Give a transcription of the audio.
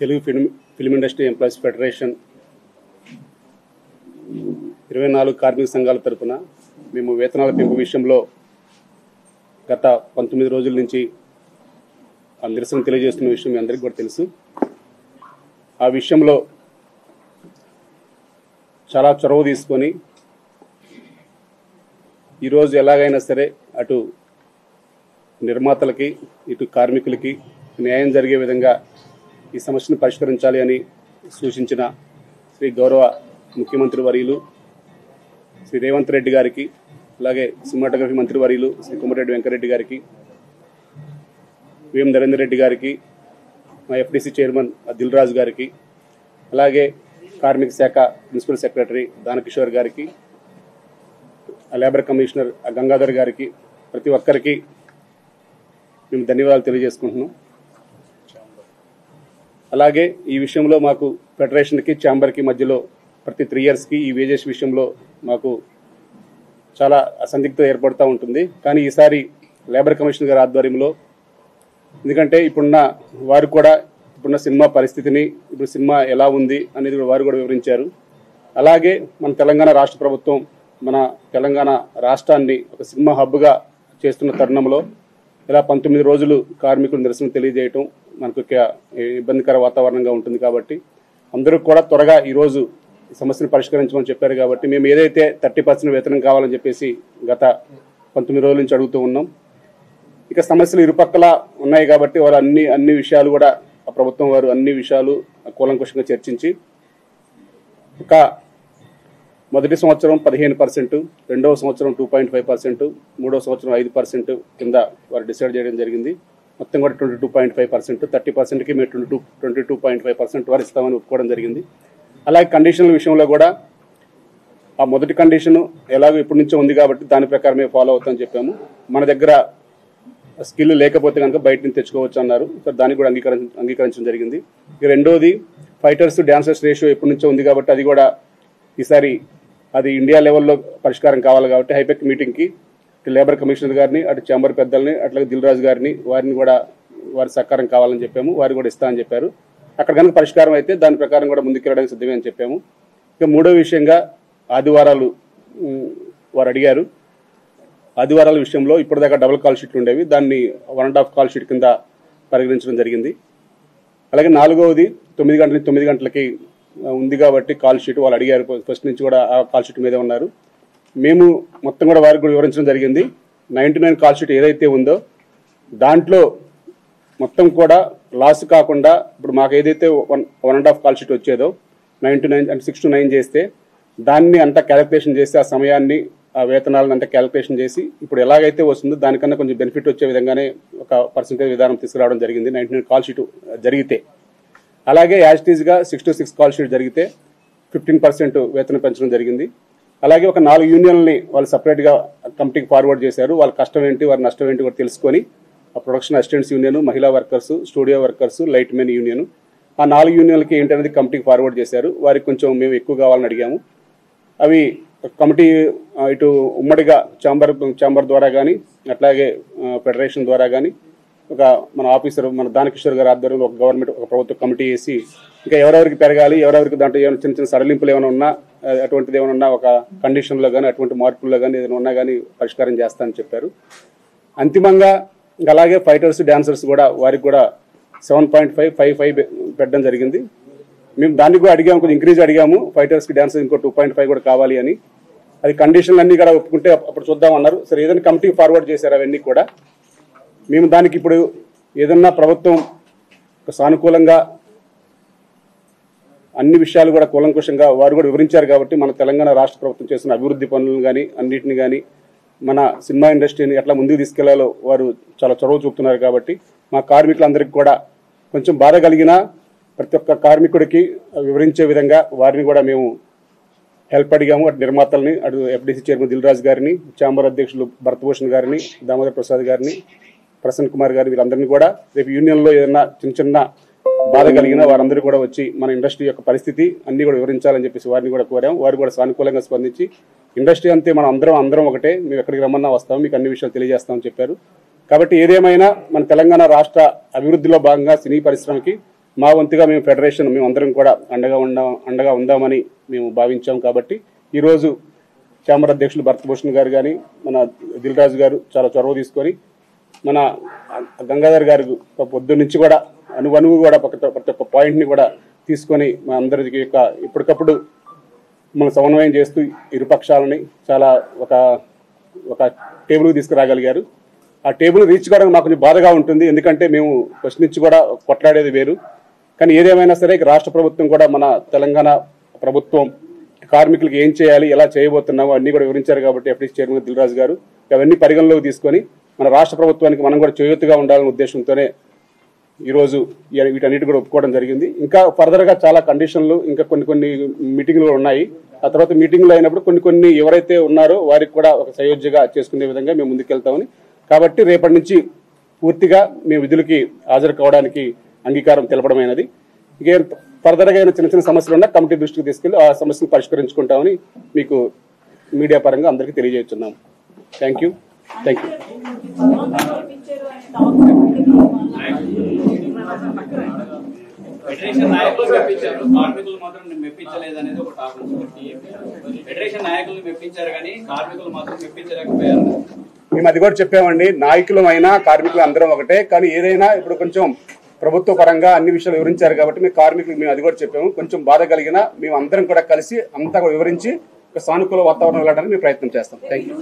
Telugu film industry employees federation 24 కార్మిక సంఘాల తరపున మేము వేతనాల పెంపు విషయంలో గత 19 రోజుల నుంచి నిరసన తెలియజేస్తున్న విషయం మీ అందరికీ కూడా తెలుసు. ఆ విషయంలో చాలా చొరవ తీసుకొని ఈరోజు ఎలాగైనా సరే అటు నిర్మాతలకి ఇటు కార్మికులకి న్యాయం జరిగే విధంగా ఈ సమస్యను పరిష్కరించాలి అని సూచించిన శ్రీ గౌరవ ముఖ్యమంత్రి వర్యులు శ్రీ రేవంత్ రెడ్డి గారికి, అలాగే సినిమాటోగ్రఫీ మంత్రి వర్యులు శ్రీ కోమటిరెడ్డి వెంకరెడ్డి గారికి, విఎం నరేందర్ రెడ్డి గారికి, మా ఎఫ్డీసీ చైర్మన్ దిల్ రాజు గారికి, అలాగే కార్మిక శాఖ ప్రిన్సిపల్ సెక్రటరీ దానకిషోర్ గారికి, లేబర్ కమిషనర్ గంగాధర్ గారికి, ప్రతి ఒక్కరికి మేము ధన్యవాదాలు తెలియజేసుకుంటున్నాం. అలాగే ఈ విషయంలో మాకు ఫెడరేషన్కి ఛాంబర్కి మధ్యలో ప్రతి 3 ఇయర్స్కి ఈ వేజెస్ విషయంలో మాకు చాలా అసందిగ్ధత ఏర్పడుతూ ఉంటుంది. కానీ ఈసారి లేబర్ కమిషనర్ గారి ఆధ్వర్యంలో, ఎందుకంటే వారు కూడా ఇప్పుడున్న సినిమా పరిస్థితిని, ఇప్పుడు సినిమా ఎలా ఉంది అనేది వారు కూడా వివరించారు. అలాగే మన తెలంగాణ రాష్ట్ర ప్రభుత్వం మన తెలంగాణ రాష్ట్రాన్ని ఒక సినిమా హబ్గా చేస్తున్న తరుణంలో ఇలా 19 రోజులు కార్మికులు నిరసన తెలియజేయటం మనకు ఇబ్బందికర వాతావరణంగా ఉంటుంది. కాబట్టి అందరూ కూడా త్వరగా ఈరోజు ఈ సమస్యను పరిష్కరించమని చెప్పారు. కాబట్టి మేము ఏదైతే 30% వేతనం కావాలని చెప్పేసి గత 19 రోజుల నుంచి అడుగుతూ ఉన్నాం. ఇక సమస్యలు ఇరుపక్కల ఉన్నాయి కాబట్టి వారు అన్ని విషయాలు కూడా ప్రభుత్వం వారు అన్ని విషయాలు కూలంకుషంగా చర్చించి ఒక మొదటి సంవత్సరం 15%, రెండవ సంవత్సరం 2.5%, మూడవ సంవత్సరం 5% కింద వారు డిసైడ్ చేయడం జరిగింది. మొత్తం కూడా 22.5%, 30%కి మేము 22.5% వారు ఇస్తామని ఒప్పుకోవడం జరిగింది. అలాగే కండిషన్ల విషయంలో కూడా ఆ మొదటి కండిషన్ ఎలాగో ఇప్పటి నుంచో ఉంది కాబట్టి దాని ప్రకారమే ఫాలో అవుతామని చెప్పాము. మన దగ్గర స్కిల్ లేకపోతే కనుక బయట నుంచి తెచ్చుకోవచ్చు అన్నారు. దానికి కూడా అంగీకరించడం జరిగింది. ఇక రెండోది ఫైటర్స్ డాన్సర్స్ రేషియో ఎప్పటి నుంచో ఉంది కాబట్టి అది కూడా ఈసారి అది ఇండియా లెవెల్లో పరిష్కారం కావాలి కాబట్టి హైపెక్ మీటింగ్కి లేబర్ కమిషనర్ గారిని, అటు ఛాంబర్ పెద్దల్ని, అట్లాగే దిల్ రాజు గారిని వారిని కూడా వారి సహకారం కావాలని చెప్పాము. వారు కూడా ఇస్తా అని చెప్పారు. అక్కడ కనుక పరిష్కారం అయితే దాని ప్రకారం కూడా ముందుకెళ్ళడానికి సిద్ధమే అని చెప్పాము. ఇక మూడో విషయంగా ఆదివారాలు వారు అడిగారు. ఆదివారాల విషయంలో ఇప్పటిదాకా డబుల్ కాల్ షీట్లు ఉండేవి, దాన్ని 1.5 కాల్ షీట్ కింద పరిగణించడం జరిగింది. అలాగే నాలుగవది 9 గంటల నుంచి 9 గంటలకి ఉంది కాబట్టి కాల్ షీట్ వాళ్ళు అడిగారు. ఫస్ట్ నుంచి కూడా ఆ కాల్ షీట్ మీదే ఉన్నారు. మేము మొత్తం కూడా వారికి కూడా వివరించడం జరిగింది. 99 కాల్ షీట్ ఏదైతే ఉందో దాంట్లో మొత్తం కూడా లాస్ కాకుండా ఇప్పుడు మాకు ఏదైతే 1.5 కాల్ షీట్ వచ్చేదో 99 అంటే 6 to 9 చేస్తే దాన్ని అంతా క్యాలిక్యులేషన్ చేసి ఆ సమయాన్ని ఆ వేతనాలను అంతా క్యాలిక్యులేషన్ చేసి ఇప్పుడు ఎలాగైతే వస్తుందో దానికన్నా కొంచెం బెనిఫిట్ వచ్చే విధంగానే ఒక పర్సెంటేజ్ విధానం తీసుకురావడం జరిగింది 99 కాల్ షీట్ జరిగితే. అలాగే యాజిటీజ్గా 6 to 6 కాల్ షీట్ జరిగితే 15% వేతనం పెంచడం జరిగింది. అలాగే ఒక 4 యూనియన్లని వాళ్ళు సపరేట్గా కమిటీకి ఫార్వర్డ్ చేశారు. వాళ్ళ కష్టం ఏంటి, వారి నష్టం ఏంటి కూడా తెలుసుకొని ఆ ప్రొడక్షన్ అసిస్టెంట్స్ యూనియన్, మహిళా workers, studio workers, light men union, ఆ 4 యూనియన్లకి ఏంటనేది కమిటీకి ఫార్వర్డ్ చేశారు. వారికి కొంచెం మేము ఎక్కువ కావాలని అడిగాము. అవి కమిటీ ఇటు ఉమ్మడిగా ఛాంబర్ ద్వారా కానీ అట్లాగే ఫెడరేషన్ ద్వారా కానీ ఒక మన ఆఫీసర్ మన దానకిషోర్ గారి ఆధ్వర్యంలో ఒక గవర్నమెంట్ ఒక ప్రభుత్వ కమిటీ వేసి ఇంకా ఎవరెవరికి పెరగాలి, ఎవరెవరికి దాంట్లో ఏమైనా చిన్న చిన్న సడలింపులు ఏమైనా ఉన్నా, అటువంటిది ఏమైనా ఉన్నా ఒక కండిషన్లో కానీ అటువంటి మార్పుల్లో కానీ ఏదైనా ఉన్నా కానీ పరిష్కారం చేస్తానని చెప్పారు. అంతిమంగా ఇంకా అలాగే ఫైటర్స్ డాన్సర్స్ కూడా వారికి కూడా 7.55 పెట్టడం జరిగింది. మేము దాన్ని కూడా అడిగాము, కొంచెం ఇంక్రీజ్ అడిగాము. ఫైటర్స్కి డాన్సర్స్ ఇంకో 2.5 కూడా కావాలి అని. అది కండిషన్లు అన్నీ కూడా ఒప్పుకుంటే అప్పుడు చూద్దామన్నారు. సరే ఏదైనా కమిటీ ఫార్వర్డ్ చేశారు అవన్నీ కూడా. మేము దానికి ఇప్పుడు ఏదన్నా ప్రభుత్వం సానుకూలంగా అన్ని విషయాలు కూడా కూలంకుషంగా వారు కూడా వివరించారు కాబట్టి మన తెలంగాణ రాష్ట్ర ప్రభుత్వం చేస్తున్న అభివృద్ధి పనులను కానీ అన్నింటిని కానీ మన సినిమా ఇండస్ట్రీని ఎట్లా ముందుకు తీసుకెళ్లాలో వారు చాలా చొరవ చూపుతున్నారు. కాబట్టి మా కార్మికులందరికీ కూడా కొంచెం బాధ కలిగినా ప్రతి ఒక్క కార్మికుడికి వివరించే విధంగా వారిని కూడా మేము హెల్ప్ అడిగాము. అటు నిర్మాతల్ని, అటు ఎఫ్డీసీ చైర్మన్ దిల్ రాజు గారిని, ఛాంబర్ అధ్యక్షులు భరతభూషణ్ గారిని, దామోదర్ ప్రసాద్ గారిని, ప్రసన్న కుమార్ గారిని, వీళ్ళందరినీ కూడా రేపు యూనియన్లో ఏదైనా చిన్న బాధ కలిగినా వారందరూ కూడా వచ్చి మన ఇండస్ట్రీ యొక్క పరిస్థితి అన్ని కూడా వివరించాలని చెప్పేసి వారిని కూడా కోరాం. వారు కూడా సానుకూలంగా స్పందించి ఇండస్ట్రీ అంతే మనం అందరం ఒకటే, మేము ఎక్కడికి రమ్మన్నా వస్తాం, మీకు అన్ని విషయాలు తెలియజేస్తామని చెప్పారు. కాబట్టి ఏదేమైనా మన తెలంగాణ రాష్ట్ర అభివృద్ధిలో భాగంగా సినీ పరిశ్రమకి మా వంతుగా మేము ఫెడరేషన్ మేమందరం కూడా అండగా ఉందామని మేము భావించాం. కాబట్టి ఈరోజు ఛాంబర్ అధ్యక్షులు భరతభూషణ్ గారు కానీ మన దిల్ రాజు గారు చాలా చొరవ తీసుకొని మన గంగాధర్ గారు పొద్దున్న నుంచి కూడా అనువు కూడా ప్రతి ఒక్క పాయింట్ని కూడా తీసుకొని మా అందరికి యొక్క ఇప్పటికప్పుడు మనం సమన్వయం చేస్తూ ఇరుపక్షాలని చాలా ఒక టేబుల్కి తీసుకురాగలిగారు. ఆ టేబుల్ రీచ్ కావడానికి మాకు కొంచెం బాధగా ఉంటుంది, ఎందుకంటే మేము ఫస్ట్ నుంచి కూడా కొట్లాడేది వేరు. కానీ ఏదేమైనా సరే రాష్ట్ర ప్రభుత్వం కూడా మన తెలంగాణ ప్రభుత్వం కార్మికులకు ఏం చేయాలి, ఎలా చేయబోతున్నామో అన్ని కూడా వివరించారు. కాబట్టి ఎఫ్డీసీ చైర్మన్ దిల్ రాజు గారు అవన్నీ పరిగణలోకి తీసుకొని మన రాష్ట్ర ప్రభుత్వానికి మనం కూడా చేయూతగా ఉండాలనే ఉద్దేశంతోనే ఈరోజు వీటన్నిటి కూడా ఒప్పుకోవడం జరిగింది. ఇంకా ఫర్దర్గా చాలా కండిషన్లు ఇంకా కొన్ని మీటింగ్లు ఉన్నాయి. ఆ తర్వాత మీటింగ్లు అయినప్పుడు కొన్ని ఎవరైతే ఉన్నారో వారికి కూడా ఒక సయోధ్యగా చేసుకునే విధంగా మేము ముందుకెళ్తామని. కాబట్టి రేపటి నుంచి పూర్తిగా మేము విధులకి హాజరు కావడానికి అంగీకారం తెలపడమైనది. ఇంకేం ఫర్దర్గా అయినా చిన్న సమస్యలు ఉన్నా కమిటీ దృష్టికి తీసుకెళ్లి ఆ సమస్యను పరిష్కరించుకుంటామని మీకు మీడియా పరంగా అందరికీ తెలియజేస్తున్నాం. Thank you. ఫెడరేషన్ నాయకులు మెప్పించారు, కార్మికులు మాత్రం మెప్పించలేదు అనేది ఒక టాక్. ఫెడరేషన్ నాయకులు మెప్పించారు కానీ కార్మికులు మాత్రం మెప్పించలేకపోయారు. మేము అది కూడా చెప్పామండి. నాయకులమైనా కార్మికులు అందరం ఒకటే. కానీ ఏదైనా ఇప్పుడు కొంచెం ప్రభుత్వ పరంగా అన్ని విషయాలు వివరించారు కాబట్టి మేము కార్మికులకు మేము అది కూడా చెప్పాము. కొంచెం బాధ కలిగినా మేము అందరం కూడా కలిసి అంతా వివరించి సానుకూల వాతావరణం వెళ్ళడానికి మేము ప్రయత్నం చేస్తాం. Thank you.